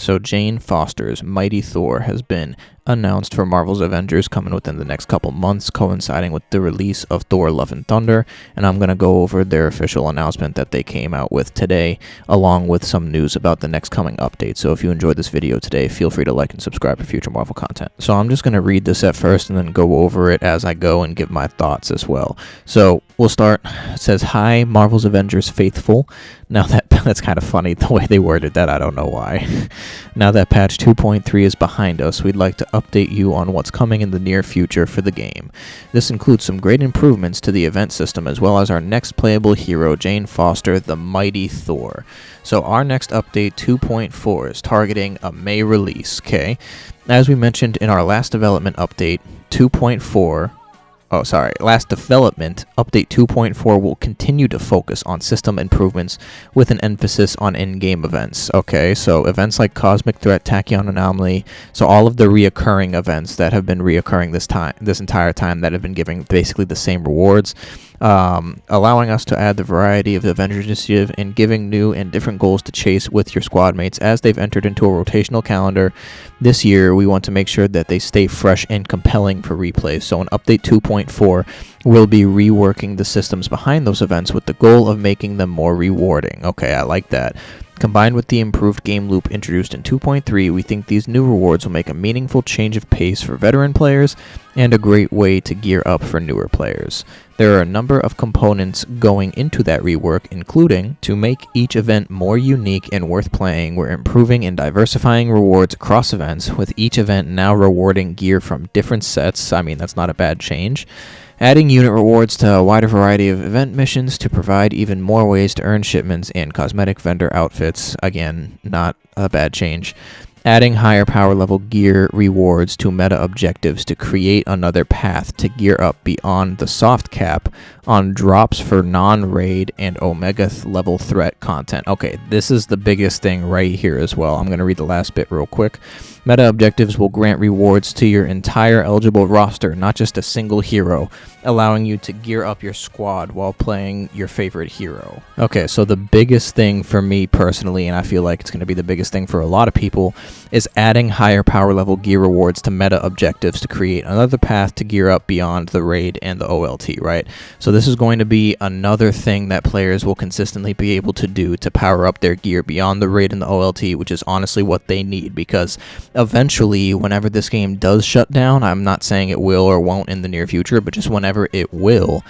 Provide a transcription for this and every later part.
So Jane Foster's Mighty Thor has been announced for Marvel's Avengers coming within the next couple months, coinciding with the release of Thor Love and Thunder, and I'm going to go over their official announcement that they came out with today, along with some news about the next coming update. So if you enjoyed this video today, feel free to like and subscribe for future Marvel content. So I'm just going to read this at first and then go over it as I go and give my thoughts as well. So we'll start. It says, "Hi, Marvel's Avengers faithful." Now that's kind of funny the way they worded that. I don't know why. Now that patch 2.3 is behind us, we'd like to update you on what's coming in the near future for the game. This includes some great improvements to the event system, as well as our next playable hero, Jane Foster, the Mighty Thor. So our next update, 2.4, is targeting a May release, okay? As we mentioned in our last development update, last development, update 2.4 will continue to focus on system improvements with an emphasis on in-game events. Okay, so events like Cosmic Threat, Tachyon Anomaly, so all of the reoccurring events that have been reoccurring this entire time that have been giving basically the same rewards, allowing us to add the variety of the Avengers Initiative and giving new and different goals to chase with your squad mates as they've entered into a rotational calendar. This year, we want to make sure that they stay fresh and compelling for replay. So in Update 2.4, we'll be reworking the systems behind those events with the goal of making them more rewarding. Okay, I like that. Combined with the improved game loop introduced in 2.3, we think these new rewards will make a meaningful change of pace for veteran players and a great way to gear up for newer players. There are a number of components going into that rework, including to make each event more unique and worth playing. We're improving and diversifying rewards across events, with each event now rewarding gear from different sets. I mean, that's not a bad change. Adding unit rewards to a wider variety of event missions to provide even more ways to earn shipments and cosmetic vendor outfits. Again, not a bad change. Adding higher power level gear rewards to meta objectives to create another path to gear up beyond the soft cap on drops for non-raid and Omega level threat content. Okay, this is the biggest thing right here as well. I'm going to read the last bit real quick. Meta objectives will grant rewards to your entire eligible roster, not just a single hero, allowing you to gear up your squad while playing your favorite hero. Okay, so the biggest thing for me personally, and I feel like it's going to be the biggest thing for a lot of people, is adding higher power level gear rewards to meta objectives to create another path to gear up beyond the raid and the OLT, right? So this is going to be another thing that players will consistently be able to do to power up their gear beyond the raid and the OLT, which is honestly what they need, because eventually, whenever this game does shut down, I'm not saying it will or won't in the near future, but just whenever it will,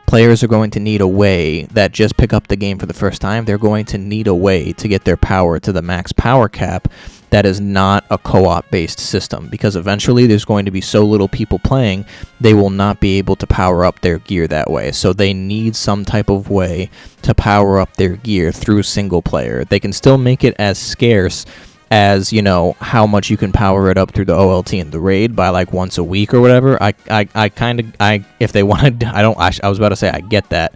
players are going to need a way that just pick up the game for the first time. They're going to need a way to get their power to the max power cap that is not a co-op based system, because eventually there's going to be so little people playing, they will not be able to power up their gear that way. So they need some type of way to power up their gear through single player. They can still make it as scarce as, you know, how much you can power it up through the OLT and the raid by like once a week or whatever. If they wanted, I was about to say I get that,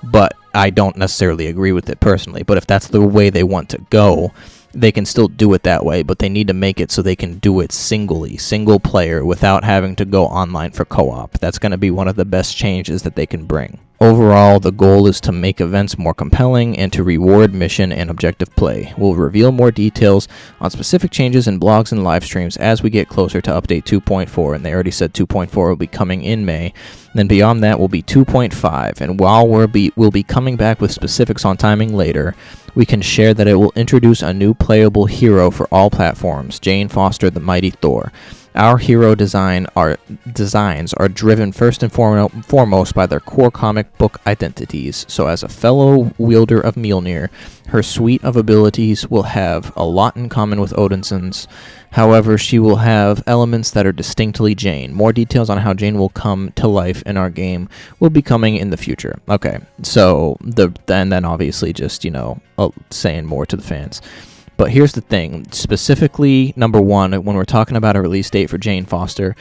but I don't necessarily agree with it personally. But if that's the way they want to go, they can still do it that way, but they need to make it so they can do it single player, without having to go online for co-op. That's going to be one of the best changes that they can bring. Overall, the goal is to make events more compelling and to reward mission and objective play. We'll reveal more details on specific changes in blogs and live streams as we get closer to update 2.4, and they already said 2.4 will be coming in May. Then beyond that will be 2.5, and while we'll be coming back with specifics on timing later, we can share that it will introduce a new playable hero for all platforms, Jane Foster, the Mighty Thor. Our hero designs are driven first and foremost by their core comic book identities. So as a fellow wielder of Mjolnir, her suite of abilities will have a lot in common with Odinson's. However, she will have elements that are distinctly Jane. More details on how Jane will come to life in our game will be coming in the future. Okay, so then obviously just, you know, saying more to the fans. But here's the thing, specifically, number one, when we're talking about a release date for Jane Foster,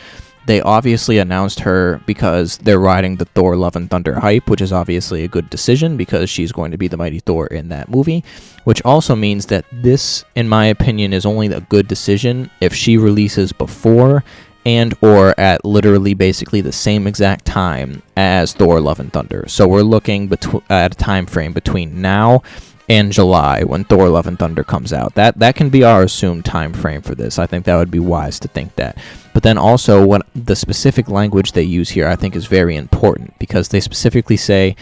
they obviously announced her because they're riding the Thor Love and Thunder hype, which is obviously a good decision because she's going to be the Mighty Thor in that movie, which also means that this, in my opinion, is only a good decision if she releases before and or at literally basically the same exact time as Thor Love and Thunder. So we're looking at a time frame between now and July when Thor: Love and Thunder comes out. That can be our assumed time frame for this. I think that would be wise to think that. But then also, what the specific language they use here I think is very important, because they specifically say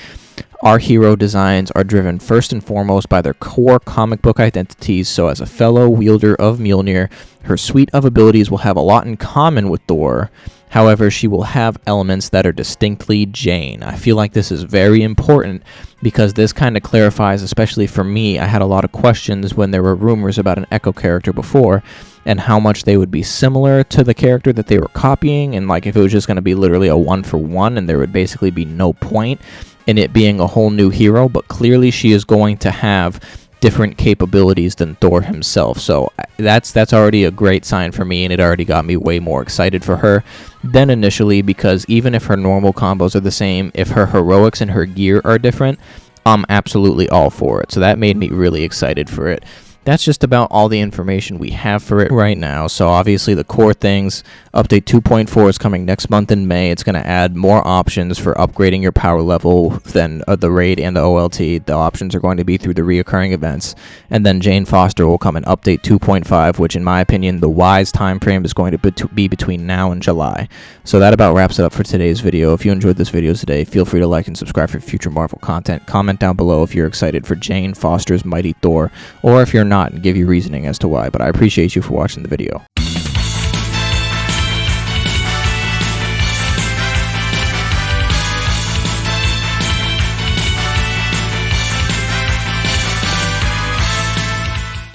our hero designs are driven first and foremost by their core comic book identities, so as a fellow wielder of Mjolnir, her suite of abilities will have a lot in common with Thor. However, she will have elements that are distinctly Jane. I feel like this is very important because this kind of clarifies, especially for me, I had a lot of questions when there were rumors about an Echo character before and how much they would be similar to the character that they were copying, and like if it was just going to be literally a one-for-one and there would basically be no point in it being a whole new hero. But clearly she is going to have different capabilities than Thor himself, so that's already a great sign for me, and it already got me way more excited for her than initially, because even if her normal combos are the same, if her heroics and her gear are different, I'm absolutely all for it. So that made me really excited for it. That's just about all the information we have for it right now. So obviously the core things, update 2.4 is coming next month in May. It's going to add more options for upgrading your power level than the raid and the OLT. The options are going to be through the reoccurring events. And then Jane Foster will come in update 2.5, which in my opinion, the wise time frame is going to be between now and July. So that about wraps it up for today's video. If you enjoyed this video today, feel free to like and subscribe for future Marvel content. Comment down below if you're excited for Jane Foster's Mighty Thor, or if you're not, and give your reasoning as to why. But I appreciate you for watching the video.